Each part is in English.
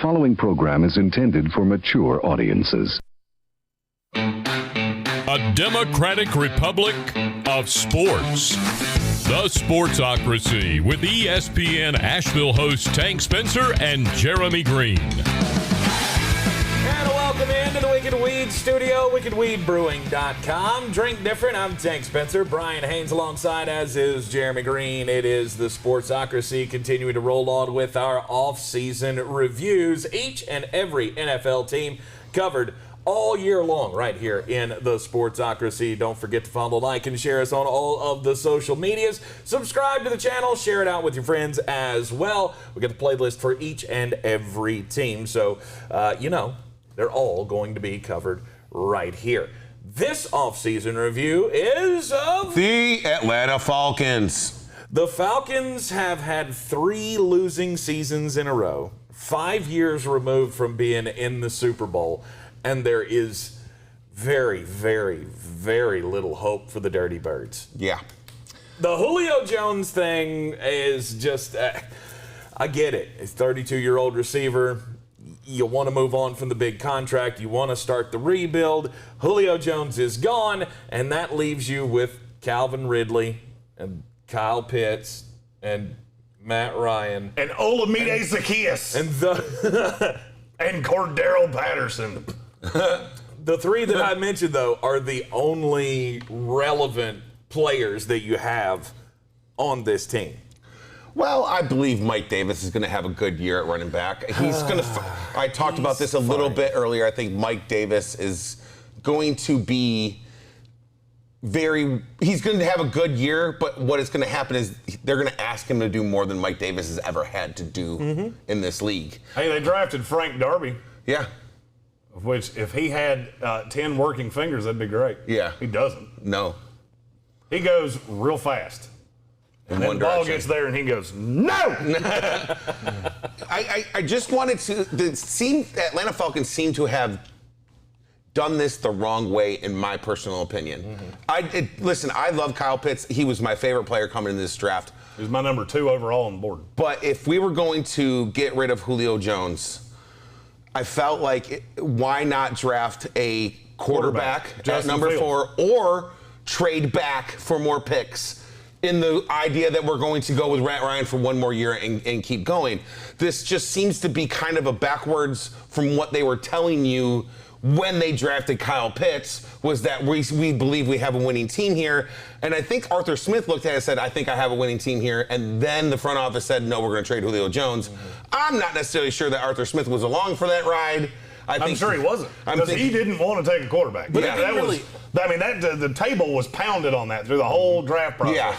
Following program is intended for mature audiences. A democratic republic of sports. The Sportsocracy with ESPN Asheville hosts Tank Spencer and Jeremy Greene. And welcome into the Wicked Weed studio, wickedweedbrewing.com. Drink different. I'm Tank Spencer. Brian Haynes alongside, as is Jeremy Greene. It is the Sportsocracy continuing to roll on with our off-season reviews. Each and every NFL team covered all year long right here in the Sportsocracy. Don't forget to follow, like, and share us on all of the social medias. Subscribe to the channel. Share it out with your friends as well. We got the playlist for each and every team. So, they're all going to be covered right here. This offseason review is of the Atlanta Falcons. The Falcons have had 3 losing seasons in a row, 5 years removed from being in the Super Bowl, and there is very, very, very little hope for the Dirty Birds. Yeah. The Julio Jones thing is just, I get it. He's a 32-year-old receiver. You want to move on from the big contract. You want to start the rebuild. Julio Jones is gone, and that leaves you with Calvin Ridley and Kyle Pitts and Matt Ryan. And Olamide Zacchaeus. And and Cordero Patterson. The 3 that I mentioned, though, are the only relevant players that you have on this team. Well, I believe Mike Davis is going to have a good year at running back. He's going to. I talked about this a little bit earlier. I think Mike Davis is going to be he's going to have a good year, but what is going to happen is they're going to ask him to do more than Mike Davis has ever had to do in this league. Hey, they drafted Frank Darby. Yeah. Which, if he had 10 working fingers, that'd be great. Yeah. He doesn't. No. He goes real fast. And then the ball gets there and he goes, no! I just wanted to, Atlanta Falcons seem to have done this the wrong way, in my personal opinion. Listen, I love Kyle Pitts. He was my favorite player coming into this draft. He was my number 2 overall on the board. But if we were going to get rid of Julio Jones, I felt like, why not draft a quarterback at number 4 or trade back for more picks in the idea that we're going to go with Matt Ryan for 1 more year and keep going. This just seems to be kind of a backwards from what they were telling you when they drafted Kyle Pitts, was that we believe we have a winning team here. And I think Arthur Smith looked at it and said, I think I have a winning team here. And then the front office said, no, we're going to trade Julio Jones. I'm not necessarily sure that Arthur Smith was along for that ride. I'm sure he wasn't, because he didn't want to take a quarterback. But the table was pounded on that through the whole draft process. Yeah.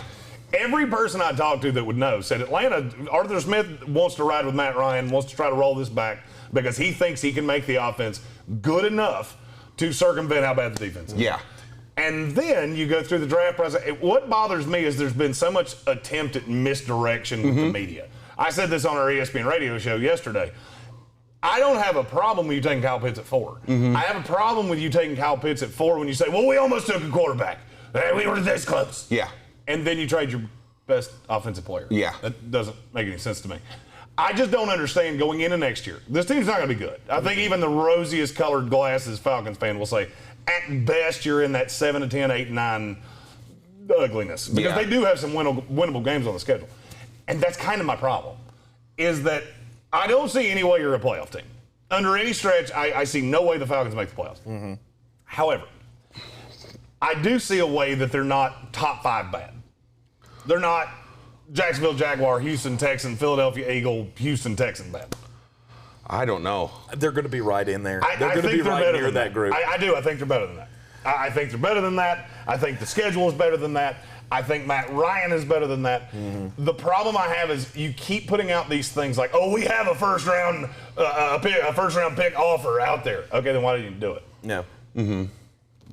Every person I talked to that would know said Atlanta, Arthur Smith wants to ride with Matt Ryan, wants to try to roll this back because he thinks he can make the offense good enough to circumvent how bad the defense is. Yeah. And then you go through the draft process. What bothers me is there's been so much attempt at misdirection with the media. I said this on our ESPN Radio show yesterday. I don't have a problem with you taking Kyle Pitts at 4. I have a problem with you taking Kyle Pitts at 4 when you say, well, we almost took a quarterback. We were this close. Yeah. And then you trade your best offensive player. Yeah. That doesn't make any sense to me. I just don't understand going into next year. This team's not going to be good. I think even the rosiest colored glasses Falcons fan will say, at best, you're in that 7-10, 8-9 ugliness. Because they do have some winnable games on the schedule. And that's kind of my problem, is that I don't see any way you're a playoff team. Under any stretch, I see no way the Falcons make the playoffs. However, I do see a way that they're not top 5 bad. They're not Jacksonville Jaguar, Houston Texan, Philadelphia Eagle, Houston Texan bad. I don't know. They're going to be right in there. They're going to be right near that group. I do. I think they're better than that. I think they're better than that. I think the schedule is better than that. I think Matt Ryan is better than that. The problem I have is you keep putting out these things like, oh, we have a first round pick offer out there. Okay, then why didn't you do it? No.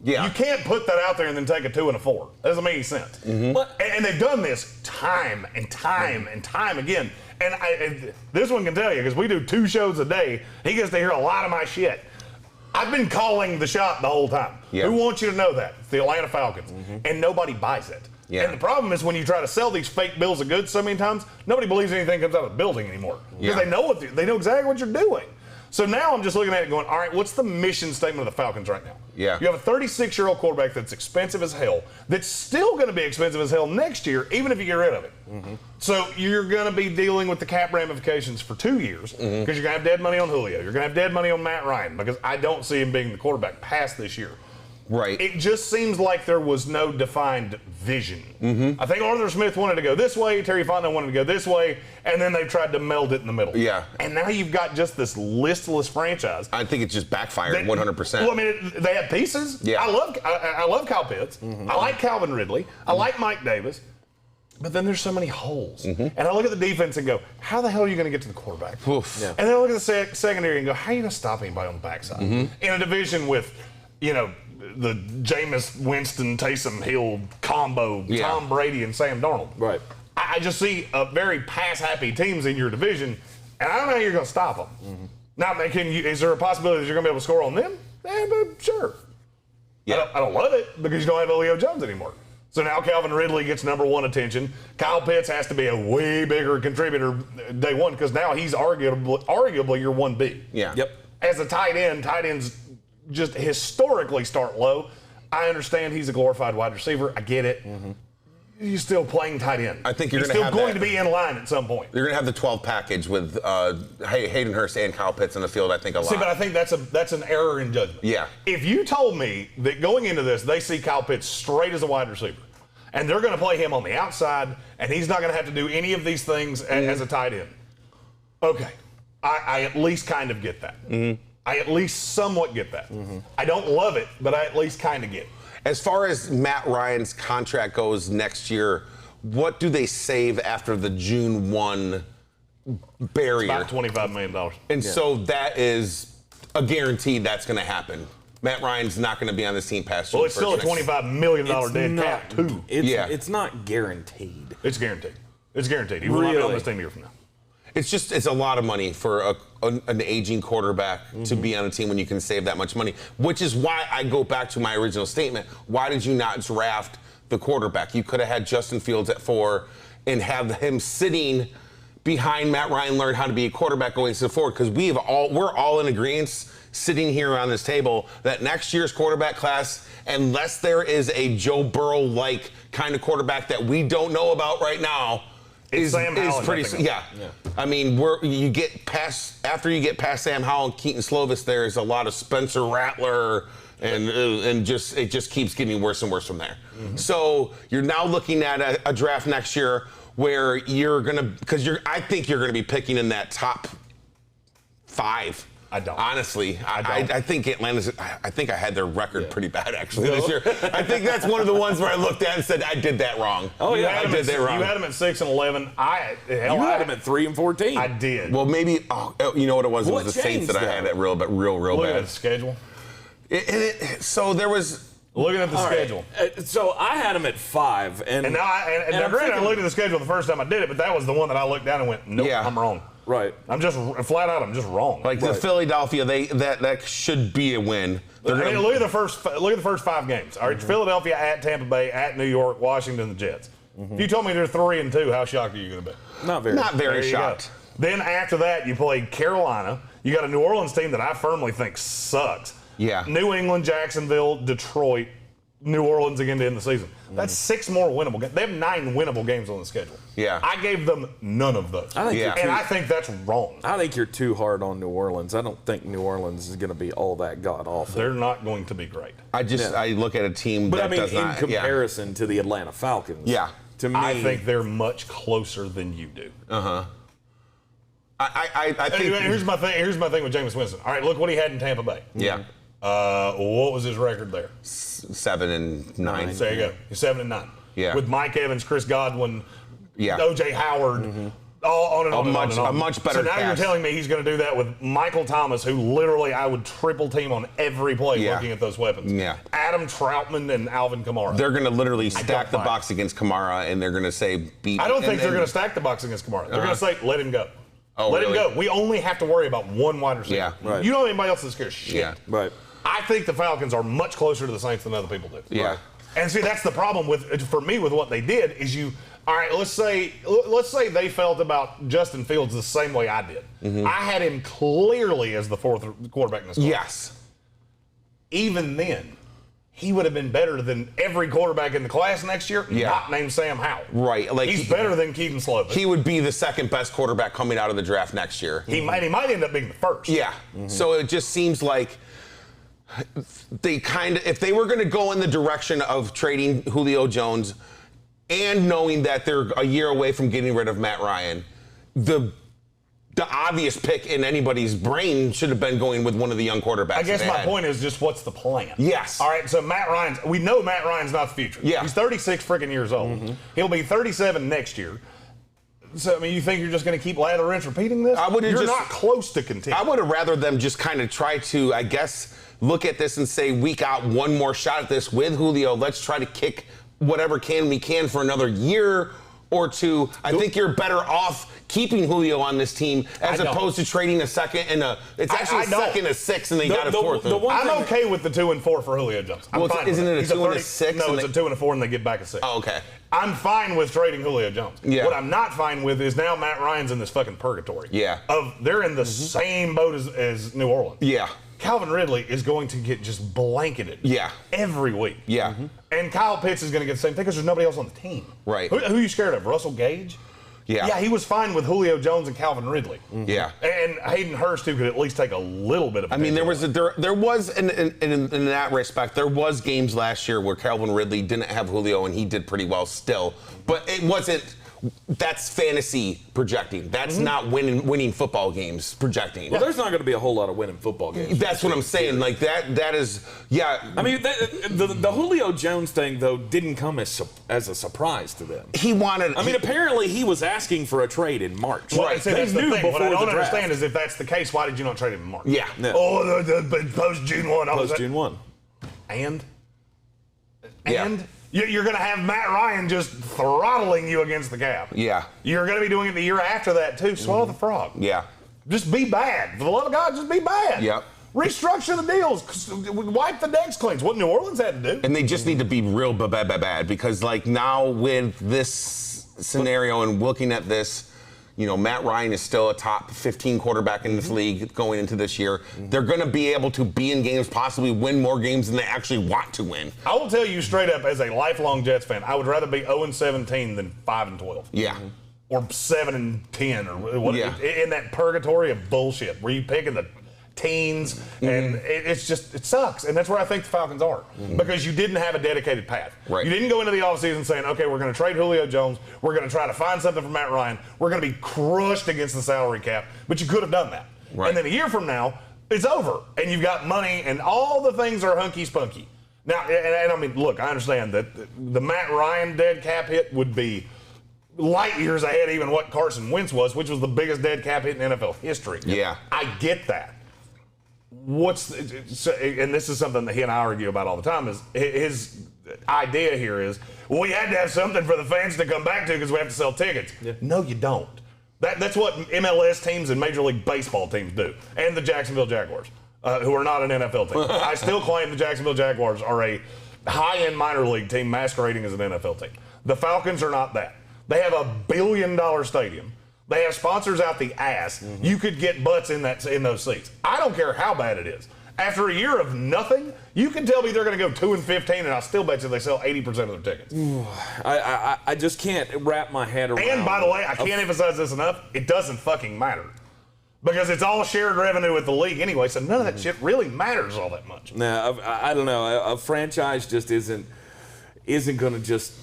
Yeah. You can't put that out there and then take a 2 and a 4. That doesn't make any sense. And they've done this time and time and time again. And this one can tell you, because we do 2 shows a day, he gets to hear a lot of my shit. I've been calling the shot the whole time. Who wants you to know that? It's the Atlanta Falcons. And nobody buys it. And the problem is when you try to sell these fake bills of goods so many times, nobody believes anything comes out of the building anymore. Because they know exactly what you're doing. So now I'm just looking at it going, all right, what's the mission statement of the Falcons right now? Yeah. You have a 36-year-old quarterback that's expensive as hell, that's still going to be expensive as hell next year, even if you get rid of it. So you're going to be dealing with the cap ramifications for 2 years because you're going to have dead money on Julio. You're going to have dead money on Matt Ryan because I don't see him being the quarterback past this year. Right. It just seems like there was no defined vision. I think Arthur Smith wanted to go this way, Terry Fontenot wanted to go this way, and then they've tried to meld it in the middle. Yeah. And now you've got just this listless franchise. I think it just backfired 100%. Well, I mean, they have pieces. Yeah. I love Kyle Pitts. I like Calvin Ridley. I like Mike Davis. But then there's so many holes. And I look at the defense and go, how the hell are you going to get to the quarterback? Yeah. And then I look at the secondary and go, how are you going to stop anybody on the backside? In a division with, the Jameis Winston Taysom Hill combo, Tom Brady and Sam Darnold. Right. I just see a very pass-happy teams in your division, and I don't know how you're going to stop them. Now, is there a possibility that you're going to be able to score on them? But sure. Yeah. I don't love it because you don't have Julio Jones anymore. So now Calvin Ridley gets number one attention. Kyle Pitts has to be a way bigger contributor day one because now he's arguably your 1B. Yeah. Yep. As a tight ends just historically start low. I understand he's a glorified wide receiver. I get it. You're still playing tight end. I think you're He's going to have still going to be in line at some point. You're going to have the 12 package with Hayden Hurst and Kyle Pitts in the field, I think, a lot. See, but I think that's an error in judgment. Yeah. If you told me that going into this, they see Kyle Pitts straight as a wide receiver, and they're going to play him on the outside, and he's not going to have to do any of these things as a tight end. Okay. I at least kind of get that. I at least somewhat get that. I don't love it, but I at least kind of get it. As far as Matt Ryan's contract goes next year, what do they save after the June 1 barrier? About $25 million. And so that is a guarantee that's going to happen. Matt Ryan's not going to be on this team past June 1st. Well, it's still a $25 million dead cap, too. It's not guaranteed. It's guaranteed. It's guaranteed. He will not be on this team a year from now. It's a lot of money for an aging quarterback to be on a team when you can save that much money, which is why I go back to my original statement. Why did you not draft the quarterback? You could have had Justin Fields at 4 and have him sitting behind Matt Ryan, learn how to be a quarterback going to the forward, because we're all in agreement sitting here on this table that next year's quarterback class, unless there is a Joe Burrow-like kind of quarterback that we don't know about right now, is pretty. Yeah. I mean, after you get past Sam Howell and Keaton Slovis, there's a lot of Spencer Rattler, and it just keeps getting worse and worse from there. So you're now looking at a draft next year where I think you're gonna be picking in that top 5. I don't. Honestly, I don't. I think Atlanta's. I think I had their record pretty bad actually this year. I think that's one of the ones where I looked at and said I did that wrong. Oh yeah, I did that wrong. You had them at 6 and 11. You had them at 3 and 14. I did. Well, maybe. You know what it was? It was the Saints that I had it real bad. Looking at the schedule. So there was. Looking at the schedule. Right. So I had them at 5, and now granted, I looked at the schedule the first time I did it, but that was the one that I looked down and went, nope, I'm wrong. Right. I'm just flat out. I'm just wrong. Like the Philadelphia, that should be a win. Look at the first 5 games. All right, Philadelphia at Tampa Bay, at New York, Washington, the Jets. If you told me they're 3 and 2, how shocked are you going to be? Not very shocked. Then after that, you played Carolina. You got a New Orleans team that I firmly think sucks. Yeah. New England, Jacksonville, Detroit, New Orleans again to end the season. That's 6 more winnable games. They have 9 winnable games on the schedule. Yeah. I gave them none of those. I think that's wrong. I think you're too hard on New Orleans. I don't think New Orleans is going to be all that god-awful. They're not going to be great. I look at a team that does not. But in comparison to the Atlanta Falcons. Yeah. To me, I think they're much closer than you do. I think. Here's my thing with Jameis Winston. All right, look what he had in Tampa Bay. Yeah. What was his record there? 7 and 9. There you go. He's 7 and 9. Yeah. With Mike Evans, Chris Godwin, Yeah. O.J. Howard, all on and on and on and on. A much better So now you're cast. telling me he's going to do that with Michael Thomas, who literally I would triple team on every play Yeah. looking at those weapons. Yeah. Adam Troutman and Alvin Kamara. They're going to literally stack the buy it. box against Kamara, and they're going to say beat. I don't think they're going to stack the box against Kamara. They're going to say, let him go. Oh, let really? him go. We only have to worry about one wide receiver. Yeah. Right. You don't have anybody else that scares shit. Yeah. Right. I think the Falcons are much closer to the Saints than other people do. Yeah. And see, that's the problem for me with what they did is All right, let's say they felt about Justin Fields the same way I did. I had him clearly as the fourth quarterback in this class. Yes. Even then, he would have been better than every quarterback in the class next year, not named Sam Howell. Right. Like he's better than Keaton Slovis. He would be the second best quarterback coming out of the draft next year. He might end up being the first. Yeah. So it just seems like they if they were going to go in the direction of trading Julio Jones and knowing that they're a year away from getting rid of Matt Ryan, the obvious pick in anybody's brain should have been going with one of the young quarterbacks. I guess my point is just what's the plan? Yes. All right, so we know Matt Ryan's not the future. Yeah. He's 36 freaking years old. He'll be 37 next year. So, I mean, you think you're just going to keep lather, rinse, repeating this? You're not close to contending. I would have rather them just kind of try to, I guess, look at this and say, we got one more shot at this with Julio. Let's try to kick whatever we can for another year or two. I think you're better off keeping Julio on this team as opposed to trading a second and it's actually a second, a sixth, and they got a fourth. I'm okay with the 2 and 4 for Julio Jones. Isn't it a 2 and a 6? No, it's a 2 and a 4, and they get back a 6. Oh, okay. I'm fine with trading Julio Jones. Yeah. What I'm not fine with is now Matt Ryan's in this fucking purgatory. Yeah. They're in the same boat as New Orleans. Yeah. Calvin Ridley is going to get just blanketed. Yeah. Every week. Yeah. And Kyle Pitts is going to get the same thing because there's nobody else on the team. Right. Who are you scared of? Russell Gage? Yeah. Yeah, he was fine with Julio Jones and Calvin Ridley. Yeah. And Hayden Hurst, who could at least take a little bit of. I mean, there was in that respect, there was games last year where Calvin Ridley didn't have Julio and he did pretty well still, but it wasn't. That's fantasy projecting. That's not winning football games projecting. Well, there's not going to be a whole lot of winning football games. That's what I'm saying. Like that is, yeah. I mean, the Julio Jones thing though didn't come as a surprise to them. He wanted. I mean, apparently he was asking for a trade in March. Well, right. That's the thing. What I don't understand is if that's the case, why did you not trade him in March? Yeah. Oh, the post June 1. Post June 1. And. Yeah. You're going to have Matt Ryan just throttling you against the cap. Yeah. You're going to be doing it the year after that, too. Swallow the frog. Yeah. Just be bad. For the love of God, just be bad. Yep. Restructure the deals. Wipe the decks clean. It's what New Orleans had to do. And they just need to be real bad because, like, now with this scenario and looking at this, you know, Matt Ryan is still a top 15 quarterback in this league going into this year. They're going to be able to be in games, possibly win more games than they actually want to win. I will tell you straight up, as a lifelong Jets fan, I would rather be 0-17 than 5-12. Yeah. Or 7-10 or what? Yeah. In that purgatory of bullshit where you picking the teens and it sucks. And that's where I think the Falcons are because you didn't have a dedicated path. Right. You didn't go into the offseason saying, okay, we're going to trade Julio Jones. We're going to try to find something for Matt Ryan. We're going to be crushed against the salary cap. But you could have done that. Right. And then a year from now, it's over. And you've got money and all the things are hunky-spunky. Now, and I mean, look, I understand that the Matt Ryan dead cap hit would be light years ahead even what Carson Wentz was, which was the biggest dead cap hit in NFL history. Yeah. I get that. And this is something that he and I argue about all the time, is his idea here is, well, we had to have something for the fans to come back to because we have to sell tickets. Yeah. No, you don't. That's what MLS teams and Major League Baseball teams do, and the Jacksonville Jaguars, who are not an NFL team. I still claim the Jacksonville Jaguars are a high-end minor league team masquerading as an NFL team. The Falcons are not that. They have $1 billion stadium. They have sponsors out the ass. You could get butts in those seats. I don't care how bad it is. After a year of nothing, you can tell me they're going to go 2-15, and I'll still bet you they sell 80% of their tickets. I just can't wrap my head around. And by the way, I can't emphasize this enough. It doesn't fucking matter because it's all shared revenue with the league anyway. So none of that shit really matters all that much. No, I don't know. A franchise just isn't going to just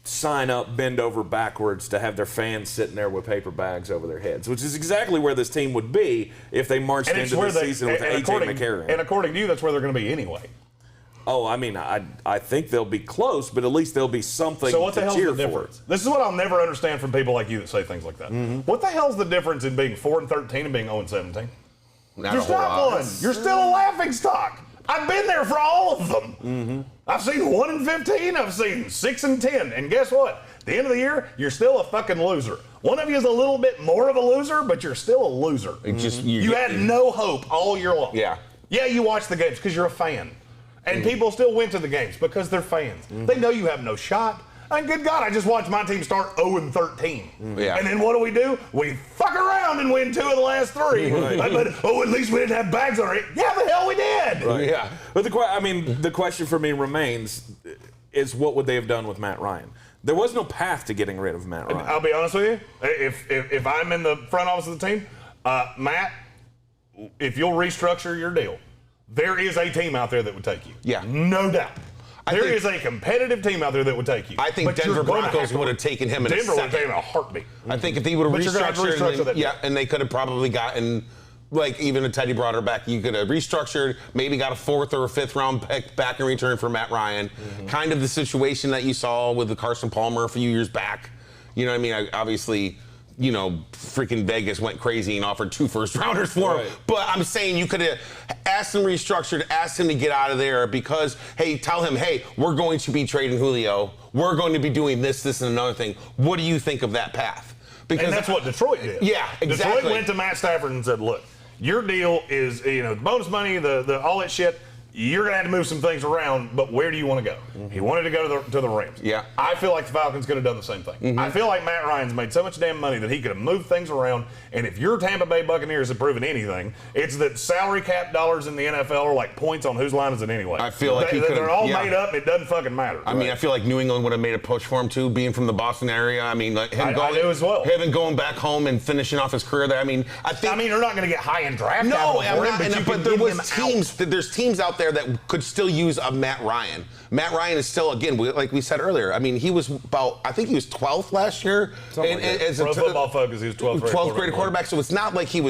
sign up, bend over backwards to have their fans sitting there with paper bags over their heads, which is exactly where this team would be if they marched into the season with A.J. McCarron. And according to you, that's where they're going to be anyway. Oh, I mean, I think they'll be close, but at least there'll be something so what the to hell's cheer the difference? For. This is what I'll never understand from people like you that say things like that. What the hell's the difference in being 4-13 and being 0-17? There's not one. You're still a laughing stock. I've been there for all of them. I've seen 1-15. I've seen 6-10. And guess what? At the end of the year, you're still a fucking loser. One of you is a little bit more of a loser, but you're still a loser. You had no hope all year long. Yeah. Yeah, you watch the games because you're a fan. And people still went to the games because they're fans. They know you have no shot. And good God, I just watched my team start 0-13. Yeah. And then what do? We fuck around and win 2 of the last 3. Right. But at least we didn't have bags on it. Yeah, the hell we did. Right. Yeah. But the question for me remains is what would they have done with Matt Ryan? There was no path to getting rid of Matt Ryan. I'll be honest with you. If I'm in the front office of the team, Matt, if you'll restructure your deal, there is a team out there that would take you. Yeah. No doubt. There is a competitive team out there that would take you. I think But Denver you're gonna Broncos have to- would have taken him in a Denver would second. have taken a heartbeat. I think if he would have But you're gonna have to restructure restructured, that deal. and they could have probably gotten, like, even a Teddy Broderick back. You could have restructured, maybe got a 4th or a 5th round pick back in return for Matt Ryan. Kind of the situation that you saw with the Carson Palmer a few years back. You know what I mean? Obviously, you know, freaking Vegas went crazy and offered 2 first-rounders for him. Right. But I'm saying you could have asked him restructured, asked him to get out of there because, hey, tell him, hey, we're going to be trading Julio. We're going to be doing this, and another thing. What do you think of that path? Because And that's what Detroit did. Yeah, exactly. Detroit went to Matt Stafford and said, look, your deal is, bonus money, the all that shit. You're going to have to move some things around, but where do you want to go? He wanted to go to the Rams. Yeah. I feel like the Falcons could have done the same thing. I feel like Matt Ryan's made so much damn money that he could have moved things around, and if your Tampa Bay Buccaneers have proven anything, it's that salary cap dollars in the NFL are like points on whose line is it anyway. I feel like he could have. They're all made up, and it doesn't fucking matter. I mean, I feel like New England would have made a push for him too, being from the Boston area. I mean, like him I going do as well. him going back home and finishing off his career there. I mean, I think. I mean, you're not going to get high-end draft no, capital I'm for not, him, but there was teams. There's teams out there that could still use a Matt Ryan. Matt Ryan is still, again, like we said earlier. I mean, he was I think he was 12th last year. As Pro Football Focus, he was 12th grade quarterback. So it's not like he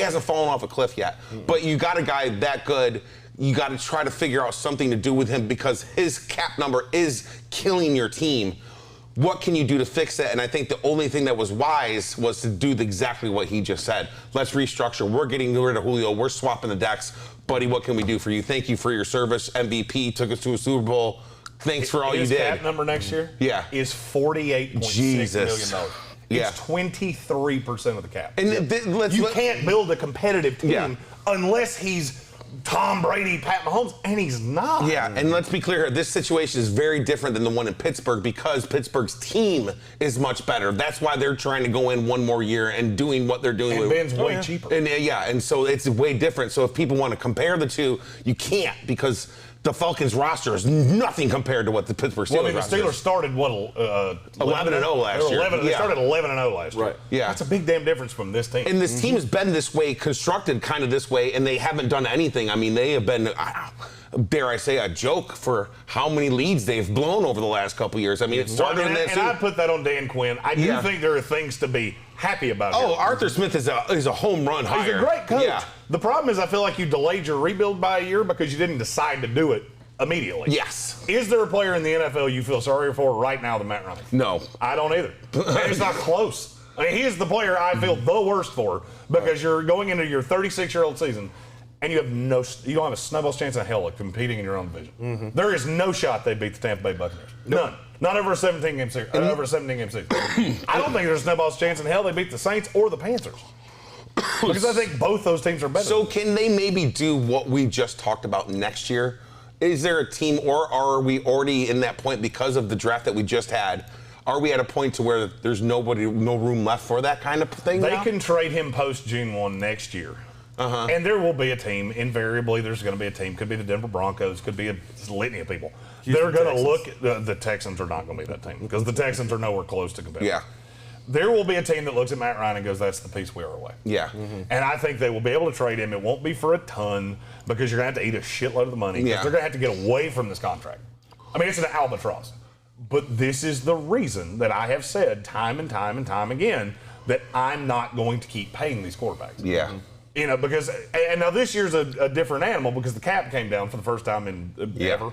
hasn't fallen off a cliff yet. But you got a guy that good. You got to try to figure out something to do with him because his cap number is killing your team. What can you do to fix it? And I think the only thing that was wise was to do exactly what he just said. Let's restructure. We're getting rid of Julio. We're swapping the decks. Buddy, what can we do for you? Thank you for your service. MVP, took us to a Super Bowl. Thanks for all you did. His cap number next year is $48.6 million. Yeah. It's 23% of the cap. And you can't build a competitive team unless he's Tom Brady, Pat Mahomes, and he's not. Yeah, and let's be clear here. This situation is very different than the one in Pittsburgh because Pittsburgh's team is much better. That's why they're trying to go in one more year and doing what they're doing. And Ben's way cheaper. And so it's way different. So if people want to compare the two, you can't because the Falcons roster is nothing compared to what the Pittsburgh Steelers roster the Steelers is. started 11-0 last year. They started 11-0 last year. Right. Yeah. That's a big damn difference from this team. And this team has been this way, constructed kind of this way, and they haven't done anything. I mean, they have been, dare I say, a joke for how many leads they've blown over the last couple years. I mean, it started in that. And I'd put that on Dan Quinn. I do think there are things to be happy about. Arthur Smith is a home run hire. He's a great coach. Yeah. The problem is I feel like you delayed your rebuild by a year because you didn't decide to do it immediately. Yes. Is there a player in the NFL you feel sorry for right now than Matt Ryan? No. I don't either. And it's not close. I mean, he is the player I feel the worst for because you're going into your 36-year-old season and you don't have a snowball's chance in hell of competing in your own division. There is no shot they beat the Tampa Bay Buccaneers. None. Not over a 17-game season. I don't think there's a snowball's chance in hell they beat the Saints or the Panthers. Because I think both those teams are better. So can they maybe do what we just talked about next year? Is there a team, or are we already in that point because of the draft that we just had? Are we at a point to where there's no room left for that kind of thing? They can trade him post June 1 next year. And there will be a team. Invariably, there's going to be a team. Could be the Denver Broncos. Could be a litany of people. They're going to look at the Texans are not going to be that team because the Texans are nowhere close to competitive. Yeah. There will be a team that looks at Matt Ryan and goes, that's the piece we are away. Yeah. And I think they will be able to trade him. It won't be for a ton because you're going to have to eat a shitload of the money. Yeah. They're going to have to get away from this contract. I mean, it's an albatross. But this is the reason that I have said time and time and time again that I'm not going to keep paying these quarterbacks. Yeah. Because and now this year's a different animal because the cap came down for the first time in ever.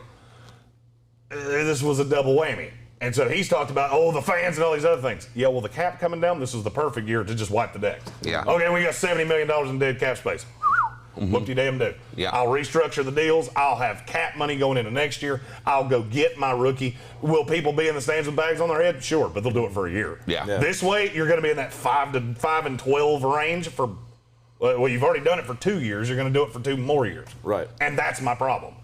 This was a double whammy. And so he's talked about, the fans and all these other things. Yeah, well, the cap coming down, this was the perfect year to just wipe the decks. Yeah. Okay, we got $70 million in dead cap space. Whoop-de-damn-do. Yeah. I'll restructure the deals. I'll have cap money going into next year. I'll go get my rookie. Will people be in the stands with bags on their head? Sure, but they'll do it for a year. Yeah. This way, you're going to be in that 5 and 12 range for, well, you've already done it for 2 years. You're going to do it for 2 more years. Right. And that's my problem.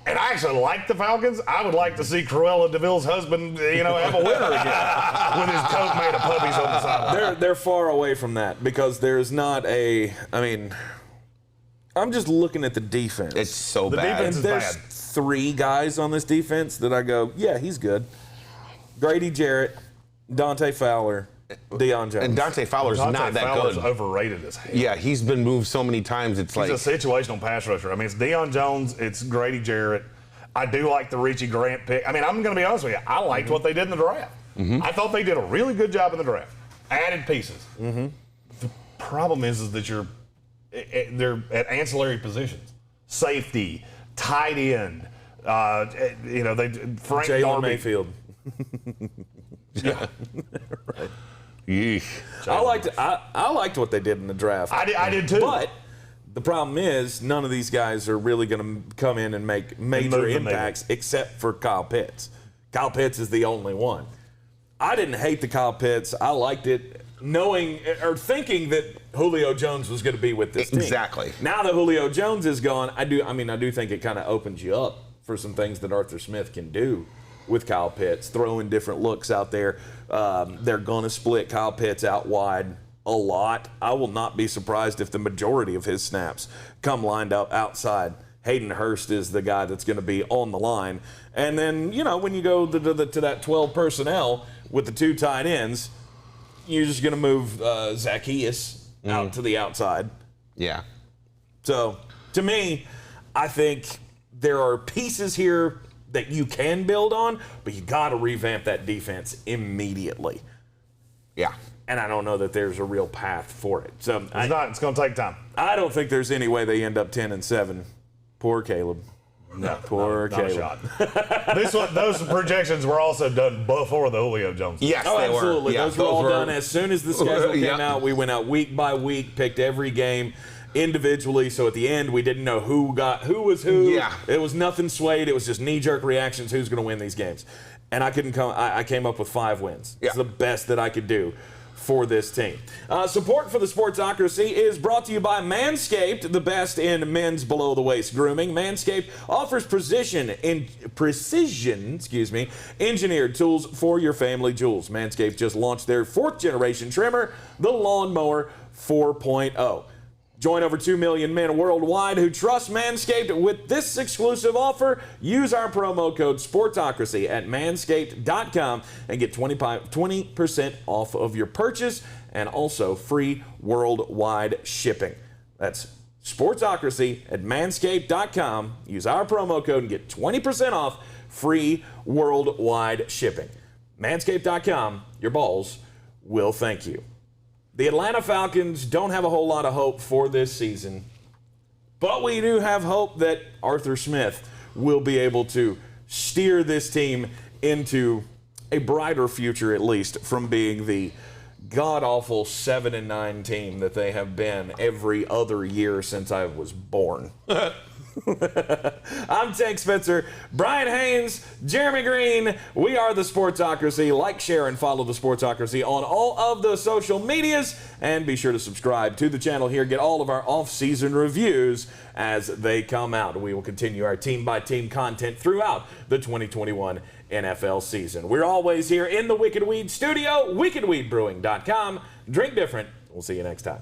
And I actually like the Falcons. I would like to see Cruella DeVille's husband, have a winner again with his coat made of puppies on the sideline. They're far away from that because there's not I'm just looking at the defense. It's so The bad. defense is There's bad. 3 guys on this defense that I go, yeah, he's good. Grady Jarrett, Dante Fowler, Deion Jones. And Dante Fowler's not that Fowler's good. overrated as hell. Yeah, he's been moved so many times. It's He's a situational pass rusher. I mean, it's Deion Jones. It's Grady Jarrett. I do like the Richie Grant pick. I mean, I'm going to be honest with you. I liked what they did in the draft. I thought they did a really good job in the draft. Added pieces. The problem is that they're at ancillary positions. Safety, tight end. Frank Jalen Darby. Mayfield. Yeah. Right. Yeesh. I liked what they did in the draft. I did too. But the problem is none of these guys are really going to come in and make major impacts except for Kyle Pitts. Kyle Pitts is the only one. I didn't hate the Kyle Pitts. I liked it knowing or thinking that Julio Jones was going to be with this team. Exactly. Now that Julio Jones is gone, I do think it kind of opens you up for some things that Arthur Smith can do with Kyle Pitts, throwing different looks out there. They're going to split Kyle Pitts out wide a lot. I will not be surprised if the majority of his snaps come lined up outside. Hayden Hurst is the guy that's going to be on the line. And then, when you go to that 12 personnel with the 2 tight ends, you're just going to move Zacchaeus out to the outside. Yeah. So, to me, I think there are pieces here that you can build on, but you got to revamp that defense immediately. Yeah. And I don't know that there's a real path for it. So It's going to take time. I don't think there's any way they end up 10-7. Poor Caleb. No, Poor not a Caleb. shot. Those projections were also done before the Julio Jones. Yes, Oh, they were. absolutely. Yeah, those were all were- done as soon as the schedule came out. We went out week by week, picked every game individually. So at the end, we didn't know who was who. Yeah. It was nothing swayed. It was just knee-jerk reactions. Who's going to win these games? And I came up with 5 wins. Yeah. It's the best that I could do for this team. Support for the Sportsocracy is brought to you by Manscaped, the best in men's below-the-waist grooming. Manscaped offers precision engineered tools for your family jewels. Manscaped just launched their 4th-generation trimmer, the Lawnmower 4.0. Join over 2 million men worldwide who trust Manscaped with this exclusive offer. Use our promo code SPORTSOCRACY at manscaped.com and get 20% off of your purchase and also free worldwide shipping. That's SPORTSOCRACY at manscaped.com. Use our promo code and get 20% off free worldwide shipping. Manscaped.com. Your balls will thank you. The Atlanta Falcons don't have a whole lot of hope for this season, but we do have hope that Arthur Smith will be able to steer this team into a brighter future, at least, from being the god-awful 7-9 team that they have been every other year since I was born. I'm Tank Spencer, Brian Haynes, Jeremy Greene. We are the Sportsocracy. Like, share, and follow the Sportsocracy on all of the social medias. And be sure to subscribe to the channel here. Get all of our off-season reviews as they come out. We will continue our team-by-team content throughout the 2021 NFL season. We're always here in the Wicked Weed studio, wickedweedbrewing.com. Drink different. We'll see you next time.